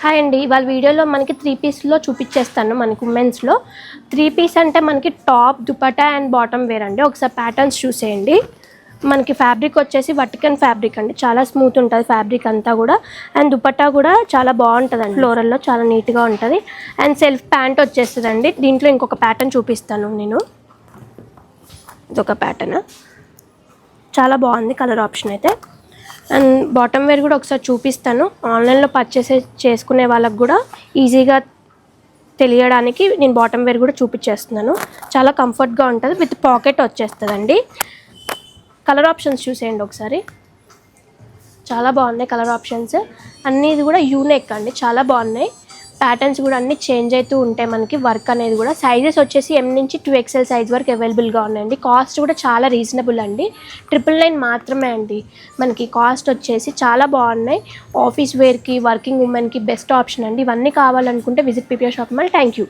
Hi అండి, ఇవాళ వీడియోలో మనకి 3 పీస్లో చూపించేస్తాను. మనకి ఉమెన్స్లో 3 పీస్ అంటే మనకి top, dupatta and bottom wear అండి. ఒకసారి ప్యాటర్న్స్ చూసేయండి. మనకి ఫ్యాబ్రిక్ వచ్చేసి వర్టికన్ ఫ్యాబ్రిక్ అండి, చాలా స్మూత్ ఉంటుంది ఫ్యాబ్రిక్ అంతా కూడా. అండ్ దుపట్టా కూడా చాలా బాగుంటుందండి, ఫ్లోరల్లో చాలా నీట్గా ఉంటుంది. అండ్ సెల్ఫ్ ప్యాంట్ వచ్చేస్తుందండి. దీంట్లో ఇంకొక ప్యాటర్న్ చూపిస్తాను నేను. ఇదొక ప్యాటర్న్, చాలా బాగుంది కలర్ ఆప్షన్ అయితే. అండ్ బాటమ్ వేర్ కూడా ఒకసారి చూపిస్తాను. ఆన్లైన్లో పర్చేస్ చేసుకునే వాళ్ళకి కూడా ఈజీగా తెలియడానికి నేను బాటమ్ వేర్ కూడా చూపించేస్తున్నాను. చాలా కంఫర్ట్గా ఉంటుంది, విత్ పాకెట్ వచ్చేస్తుందండి. కలర్ ఆప్షన్స్ చూసేయండి ఒకసారి, చాలా బాగున్నాయి కలర్ ఆప్షన్స్ అన్నీ. ఇది కూడా యూనిక్ అండి, చాలా బాగున్నాయి. ప్యాటర్న్స్ కూడా అన్నీ చేంజ్ అవుతూ ఉంటాయి మనకి. వర్క్ అనేది కూడా సైజెస్ వచ్చేసి M నుంచి 2XL సైజ్ వరకు అవైలబుల్గా ఉన్నాయండి. కాస్ట్ కూడా చాలా రీజనబుల్ అండి, 999 మాత్రమే అండి మనకి కాస్ట్ వచ్చేసి. చాలా బాగున్నాయి, ఆఫీస్ వేర్కి, వర్కింగ్ ఉమెన్కి బెస్ట్ ఆప్షన్ అండి. ఇవన్నీ కావాలనుకుంటే visit PPR shopping mall. Thank you.